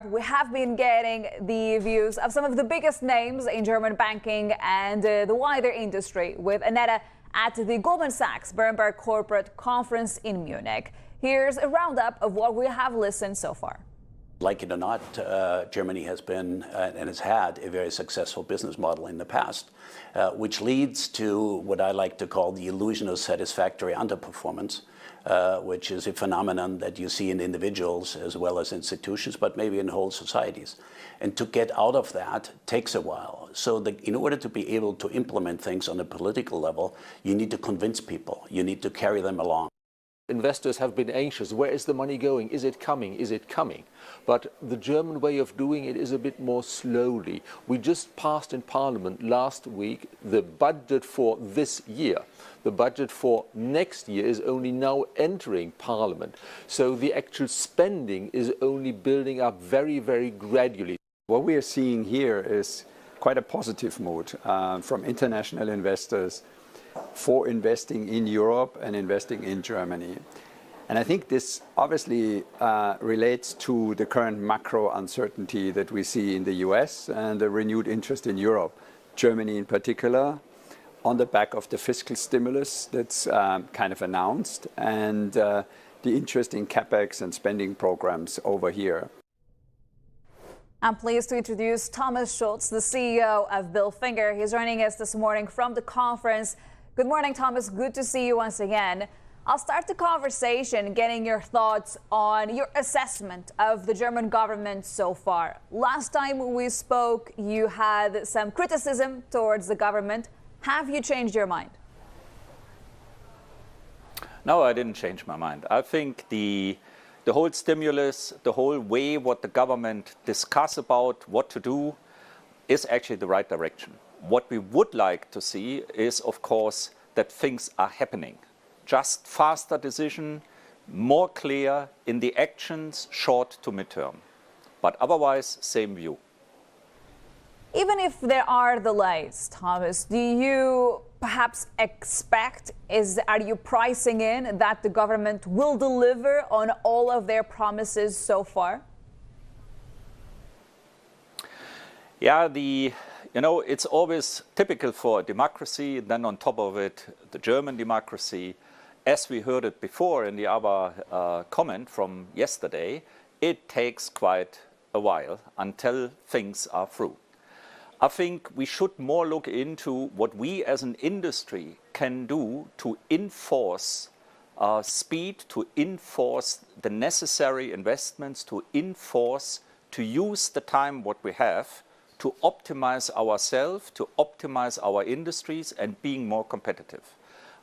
We have been getting the views of some of the biggest names in German banking and the wider industry with Annetta at the Goldman Sachs Berenberg Corporate Conference in Munich. Here's a roundup of what we have listened so far. Like it or not, Germany has been and has had a very successful business model in the past, which leads to what I like to call the illusion of satisfactory underperformance, which is a phenomenon that you see in individuals as well as institutions, but maybe in whole societies. And to get out of that takes a while. So in order to be able to implement things on a political level, you need to convince people. You need to carry them along. Investors have been anxious. Where is the money going? Is it coming? Is it coming? But the German way of doing it is a bit more slowly. We just passed in Parliament last week the budget for this year. The budget for next year is only now entering Parliament. So the actual spending is only building up very, very gradually. What we are seeing here is quite a positive mood from international investors for investing in Europe and investing in Germany. And I think this obviously relates to the current macro uncertainty that we see in the US and the renewed interest in Europe, Germany in particular, on the back of the fiscal stimulus that's kind of announced and the interest in capex and spending programs over here. I'm pleased to introduce Thomas Schulz, the CEO of Bilfinger. He's joining us this morning from the conference. Good morning, Thomas. Good to see you once again. I'll start the conversation getting your thoughts on your assessment of the German government so far. Last time we spoke, you had some criticism towards the government. Have you changed your mind? No, I didn't change my mind. I think the whole stimulus, the whole way what the government discuss about what to do is actually the right direction. What we would like to see is, of course, that things are happening. Just faster decision, more clear in the actions, short to midterm. But otherwise, same view. Even if there are delays, Thomas, do you perhaps expect, are you pricing in that the government will deliver on all of their promises so far? Yeah, it's always typical for a democracy, then on top of it, the German democracy. As we heard it before in the other comment from yesterday, it takes quite a while until things are through. I think we should more look into what we as an industry can do to enforce speed, to enforce the necessary investments, to use the time what we have to optimize ourselves, to optimize our industries and being more competitive.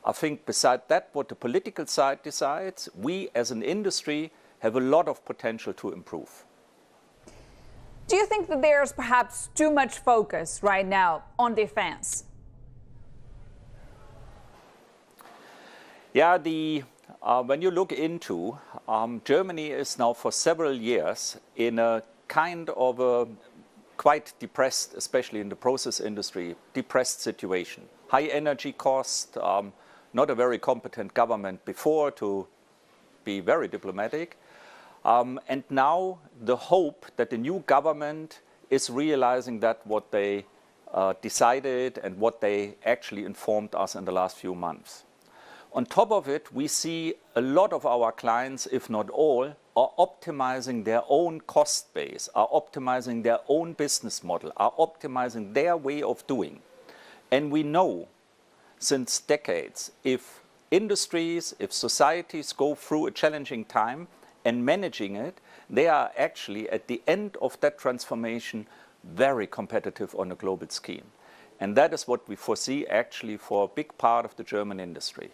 I think beside that, what the political side decides, we as an industry have a lot of potential to improve. Do you think that there's perhaps too much focus right now on defense? Yeah, when you look into, Germany is now for several years in a kind of a quite depressed, especially in the process industry, depressed situation. High energy cost, not a very competent government before, to be very diplomatic. And now the hope that the new government is realizing that what they decided and what they actually informed us in the last few months. On top of it, we see a lot of our clients, if not all, are optimizing their own cost base, are optimizing their own business model, are optimizing their way of doing. And we know since decades, if industries, if societies go through a challenging time and managing it, they are actually at the end of that transformation very competitive on a global scheme. And that is what we foresee actually for a big part of the German industry.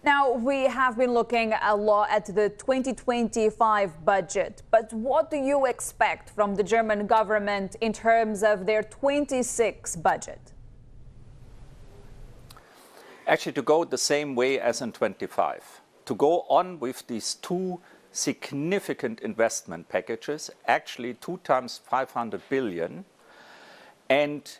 Now, we have been looking a lot at the 2025 budget, but what do you expect from the German government in terms of their 26 budget? Actually, to go the same way as in 25, to go on with these two significant investment packages, actually 2 times 500 billion, and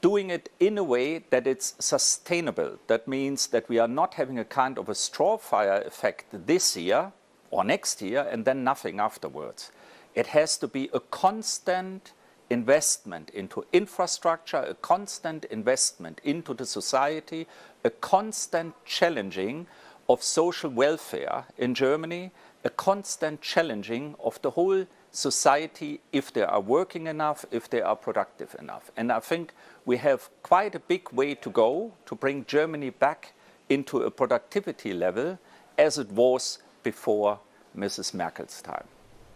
doing it in a way that it's sustainable. That means that we are not having a kind of a straw fire effect this year or next year and then nothing afterwards. It has to be a constant investment into infrastructure, a constant investment into the society, a constant challenging of social welfare in Germany, a constant challenging of the whole society if they are working enough, if they are productive enough. And I think we have quite a big way to go to bring Germany back into a productivity level as it was before Mrs. Merkel's time.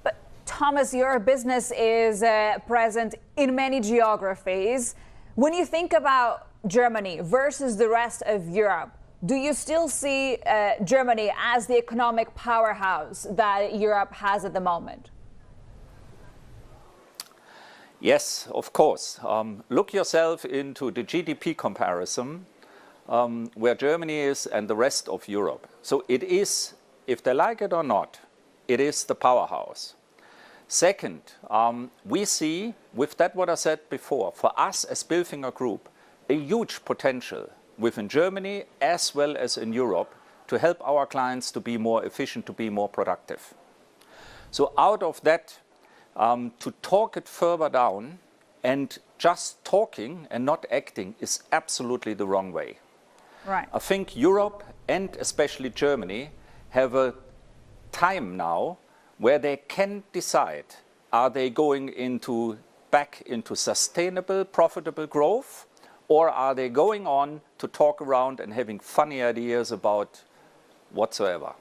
But Thomas, your business is present in many geographies. When you think about Germany versus the rest of Europe, do you still see Germany as the economic powerhouse that Europe has at the moment? Yes, of course. Look yourself into the GDP comparison where Germany is and the rest of Europe. So it is, if they like it or not, it is the powerhouse. Second, we see, with that what I said before, for us as Bilfinger Group, a huge potential within Germany as well as in Europe to help our clients to be more efficient, to be more productive. So out of that, to talk it further down and just talking and not acting is absolutely the wrong way. Right. I think Europe and especially Germany have a time now where they can decide, are they going back into sustainable, profitable growth, or are they going on to talk around and having funny ideas about whatsoever?